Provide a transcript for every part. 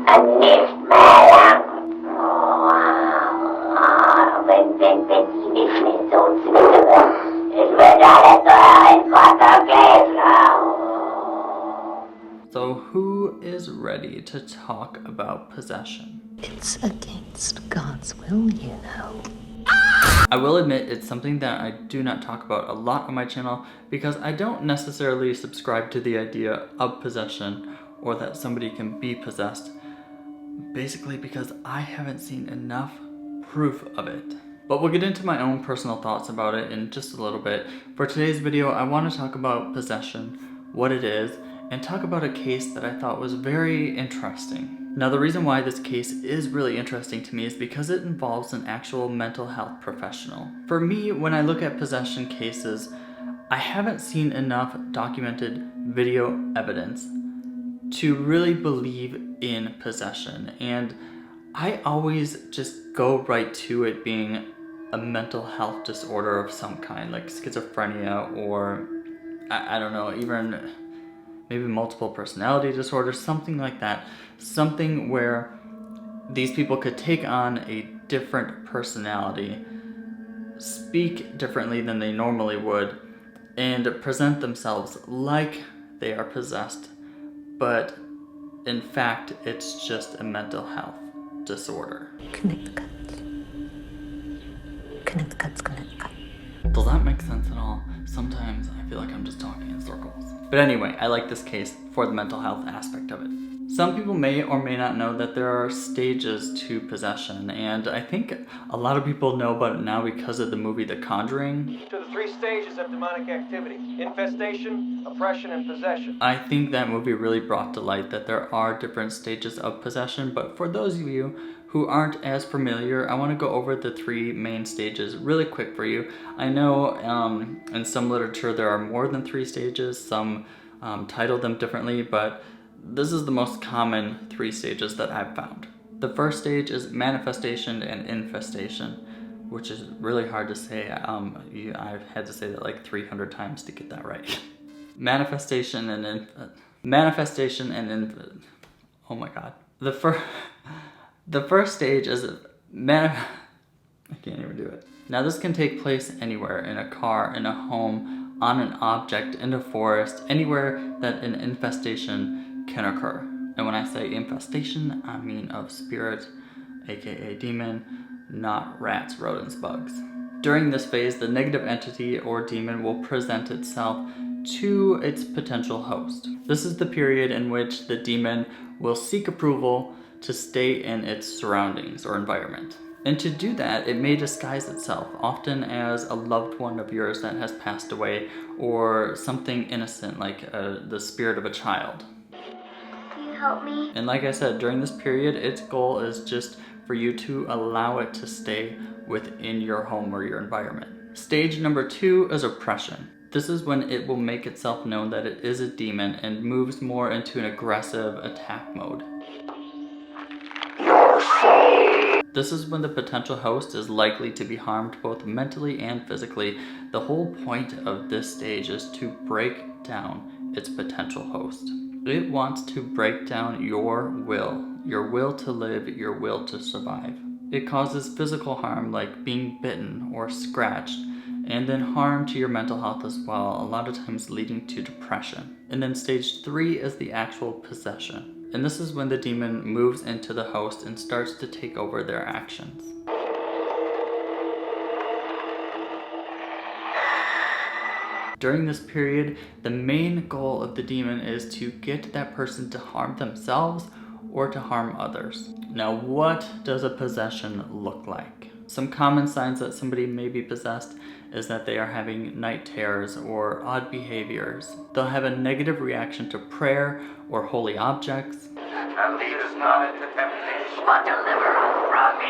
So who is ready to talk about possession? It's against God's will, you know. I will admit it's something that I do not talk about a lot on my channel because I don't necessarily subscribe to the idea of possession or that somebody can be possessed, basically because I haven't seen enough proof of it. But we'll get into my own personal thoughts about it in just a little bit. For today's video, I want to talk about possession, what it is, and talk about a case that I thought was very interesting. Now, the reason why this case is really interesting to me is because it involves an actual mental health professional. For me, when I look at possession cases, I haven't seen enough documented video evidence to really believe in possession. And I always just go right to it being a mental health disorder of some kind, like schizophrenia or, I don't know, even maybe multiple personality disorder, something like that. Something where these people could take on a different personality, speak differently than they normally would, and present themselves like they are possessed, but in fact, it's just a mental health disorder. Connect the cuts. Connect the cuts, connect the cuts. Does that make sense at all? Sometimes I feel like I'm just talking in circles. But anyway, I like this case for the mental health aspect of it. Some people may or may not know that there are stages to possession, and I think a lot of people know about it now because of the movie The Conjuring. To the 3 stages of demonic activity: infestation, oppression, and possession. I think that movie really brought to light that there are different stages of possession, but for those of you who aren't as familiar, I want to go over the 3 main stages really quick for you. I know in some literature there are more than 3 stages, some title them differently, but this is the most common 3 stages that I've found. The first stage is manifestation and infestation, which is really hard to say. I've had to say that like 300 times to get that right. Manifestation and oh my god. The first stage is I can't even do it. Now this can take place anywhere, in a car, in a home, on an object, in a forest, anywhere that an infestation can occur. And when I say infestation, I mean of spirit, aka demon, not rats, rodents, bugs. During this phase, the negative entity or demon will present itself to its potential host. This is the period in which the demon will seek approval to stay in its surroundings or environment. And to do that, it may disguise itself, often as a loved one of yours that has passed away, or something innocent like the spirit of a child. Can you help me? And like I said, during this period, its goal is just for you to allow it to stay within your home or your environment. Stage number 2 is oppression. This is when it will make itself known that it is a demon and moves more into an aggressive attack mode. This is when the potential host is likely to be harmed both mentally and physically. The whole point of this stage is to break down its potential host. It wants to break down your will to live, your will to survive. It causes physical harm like being bitten or scratched, and then harm to your mental health as well, a lot of times leading to depression. And then stage 3 is the actual possession. And this is when the demon moves into the host and starts to take over their actions. During this period, the main goal of the demon is to get that person to harm themselves or to harm others. Now, what does a possession look like? Some common signs that somebody may be possessed is that they are having night terrors or odd behaviors. They'll have a negative reaction to prayer or holy objects. And lead us not into temptation, But deliver us from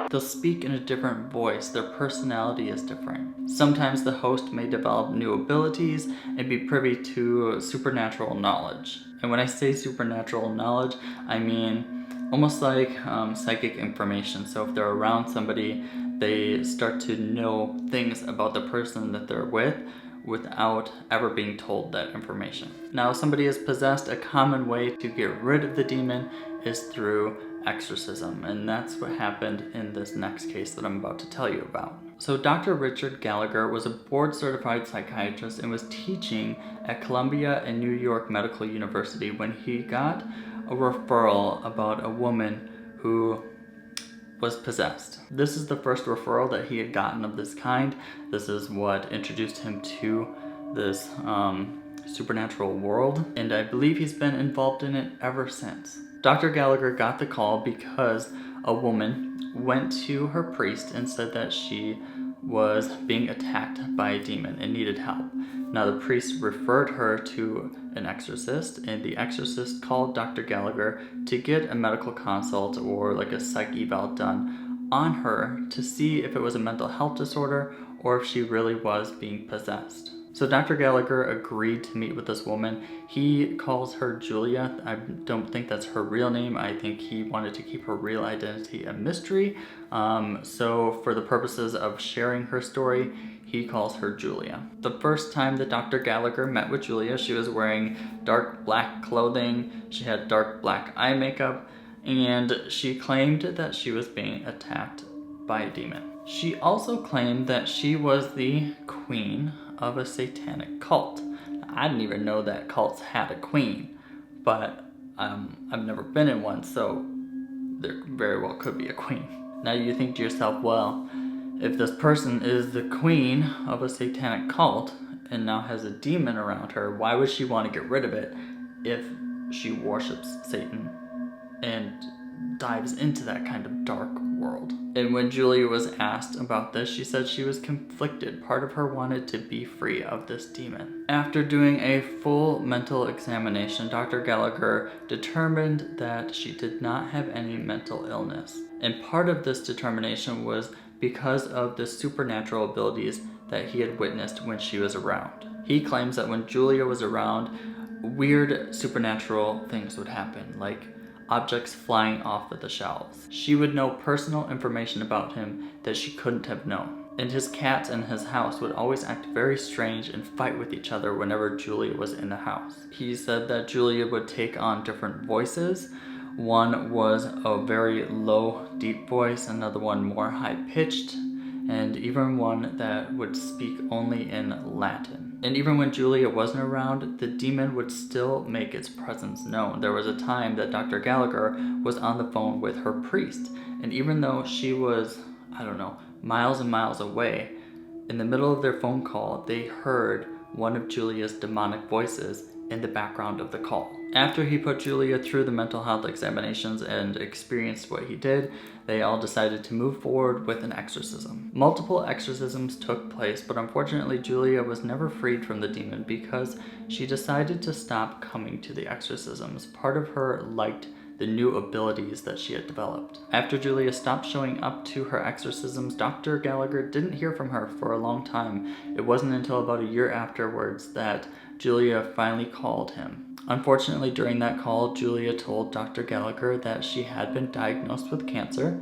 evil! They'll speak in a different voice. Their personality is different. Sometimes the host may develop new abilities and be privy to supernatural knowledge. And when I say supernatural knowledge, I mean almost like psychic information. So if they're around somebody, they start to know things about the person that they're with, without ever being told that information. Now, if somebody is possessed, a common way to get rid of the demon is through exorcism, and that's what happened in this next case that I'm about to tell you about. So Dr. Richard Gallagher was a board-certified psychiatrist and was teaching at Columbia and New York Medical University when he got a referral about a woman who was possessed. This is the first referral that he had gotten of this kind. This is what introduced him to this supernatural world, and I believe he's been involved in it ever since. Dr. Gallagher got the call because a woman went to her priest and said that she was being attacked by a demon and needed help. Now the priest referred her to an exorcist, and the exorcist called Dr. Gallagher to get a medical consult or like a psych eval done on her to see if it was a mental health disorder or if she really was being possessed. So Dr. Gallagher agreed to meet with this woman. He calls her Julia. I don't think that's her real name. I think he wanted to keep her real identity a mystery. So for the purposes of sharing her story, he calls her Julia. The first time that Dr. Gallagher met with Julia, she was wearing dark black clothing. She had dark black eye makeup, and she claimed that she was being attacked by a demon. She also claimed that she was the queen of a satanic cult. I didn't even know that cults had a queen, but I've never been in one, so there very well could be a queen. Now you think to yourself, well, if this person is the queen of a satanic cult and now has a demon around her, why would she want to get rid of it if she worships Satan and dives into that kind of dark world? And when Julia was asked about this, she said she was conflicted. Part of her wanted to be free of this demon. After doing a full mental examination, Dr. Gallagher determined that she did not have any mental illness. And part of this determination was because of the supernatural abilities that he had witnessed when she was around. He claims that when Julia was around, weird supernatural things would happen, like objects flying off of the shelves. She would know personal information about him that she couldn't have known. And his cats in his house would always act very strange and fight with each other whenever Julia was in the house. He said that Julia would take on different voices. One was a very low, deep voice, another one more high-pitched, and even one that would speak only in Latin. And even when Julia wasn't around, the demon would still make its presence known. There was a time that Dr. Gallagher was on the phone with her priest, and even though she was, miles and miles away, in the middle of their phone call, they heard one of Julia's demonic voices in the background of the call. After he put Julia through the mental health examinations and experienced what he did, they all decided to move forward with an exorcism. Multiple exorcisms took place, but unfortunately Julia was never freed from the demon because she decided to stop coming to the exorcisms. Part of her liked the new abilities that she had developed. After Julia stopped showing up to her exorcisms, Dr. Gallagher didn't hear from her for a long time. It wasn't until about a year afterwards that Julia finally called him. Unfortunately, during that call, Julia told Dr. Gallagher that she had been diagnosed with cancer,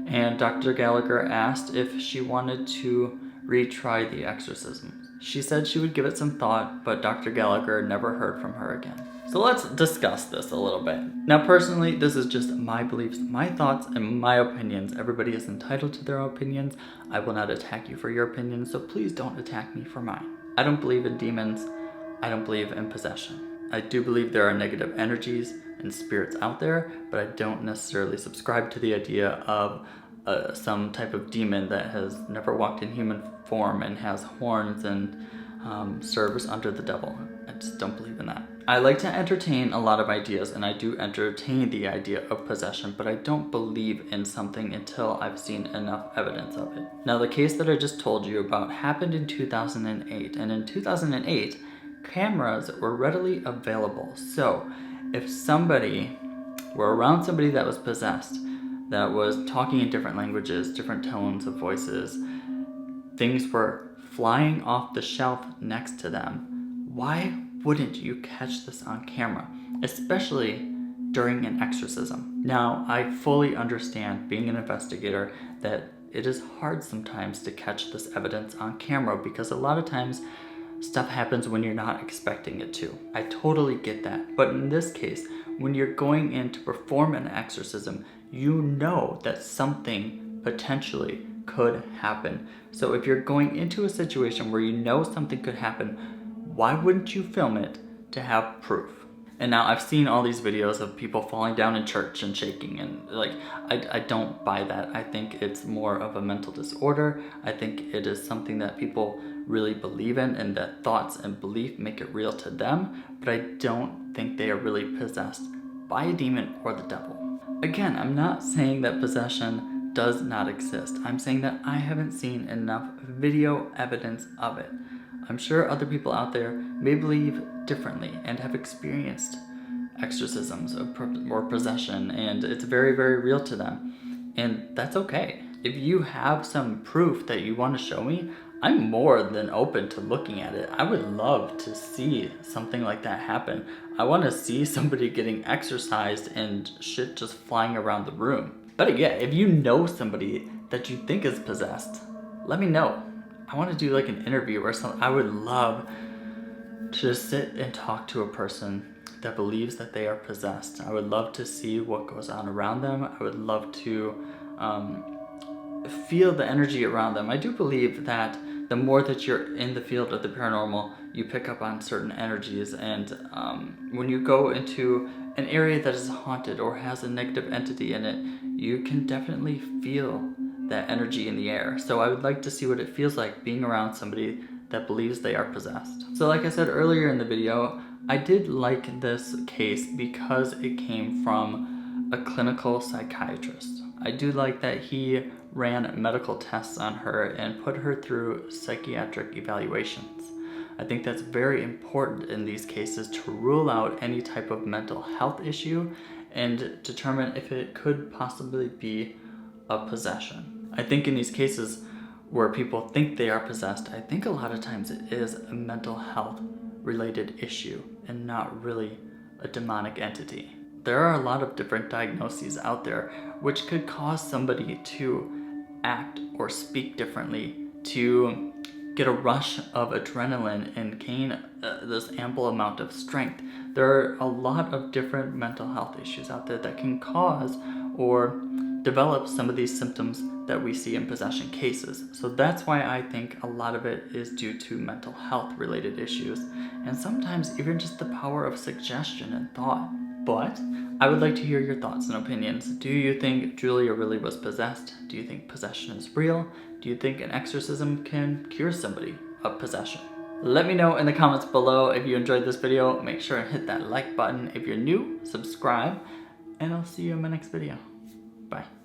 and Dr. Gallagher asked if she wanted to retry the exorcism. She said she would give it some thought, but Dr. Gallagher never heard from her again. So let's discuss this a little bit. Now, personally, this is just my beliefs, my thoughts, and my opinions. Everybody is entitled to their opinions. I will not attack you for your opinions, so please don't attack me for mine. I don't believe in demons. I don't believe in possession. I do believe there are negative energies and spirits out there, but I don't necessarily subscribe to the idea of some type of demon that has never walked in human form and has horns and serves under the devil. I just don't believe in that. I like to entertain a lot of ideas, and I do entertain the idea of possession, but I don't believe in something until I've seen enough evidence of it. Now, the case that I just told you about happened in 2008, and in 2008, cameras were readily available. So if somebody were around somebody that was possessed, that was talking in different languages, different tones of voices, things were flying off the shelf next to them, why wouldn't you catch this on camera, especially during an exorcism? Now, I fully understand, being an investigator, that it is hard sometimes to catch this evidence on camera because a lot of times stuff happens when you're not expecting it to. I totally get that. But in this case, when you're going in to perform an exorcism, you know that something potentially could happen. So if you're going into a situation where you know something could happen, why wouldn't you film it to have proof? And now I've seen all these videos of people falling down in church and shaking, and like, I don't buy that. I think it's more of a mental disorder. I think it is something that people really believe in, and that thoughts and belief make it real to them, but I don't think they are really possessed by a demon or the devil. Again, I'm not saying that possession does not exist. I'm saying that I haven't seen enough video evidence of it. I'm sure other people out there may believe differently and have experienced exorcisms or possession, and it's very, very real to them. And that's okay. If you have some proof that you want to show me, I'm more than open to looking at it. I would love to see something like that happen. I want to see somebody getting exorcised and shit just flying around the room. But yeah, if you know somebody that you think is possessed, let me know. I want to do like an interview or something. I would love to just sit and talk to a person that believes that they are possessed. I would love to see what goes on around them. I would love to feel the energy around them. I do believe that the more that you're in the field of the paranormal, you pick up on certain energies, and when you go into an area that is haunted or has a negative entity in it, you can definitely feel that energy in the air. So I would like to see what it feels like being around somebody that believes they are possessed. So like I said earlier in the video, I did like this case because it came from a clinical psychiatrist. I do like that he ran medical tests on her and put her through psychiatric evaluations. I think that's very important in these cases to rule out any type of mental health issue and determine if it could possibly be a possession. I think in these cases where people think they are possessed, I think a lot of times it is a mental health related issue and not really a demonic entity. There are a lot of different diagnoses out there which could cause somebody to act or speak differently, to get a rush of adrenaline and gain this ample amount of strength. There are a lot of different mental health issues out there that can cause or develop some of these symptoms that we see in possession cases. So that's why I think a lot of it is due to mental health related issues, and sometimes even just the power of suggestion and thought. But I would like to hear your thoughts and opinions. Do you think Julia really was possessed? Do you think possession is real? Do you think an exorcism can cure somebody of possession? Let me know in the comments below. If you enjoyed this video, make sure and hit that like button. If you're new, subscribe, and I'll see you in my next video. Bye.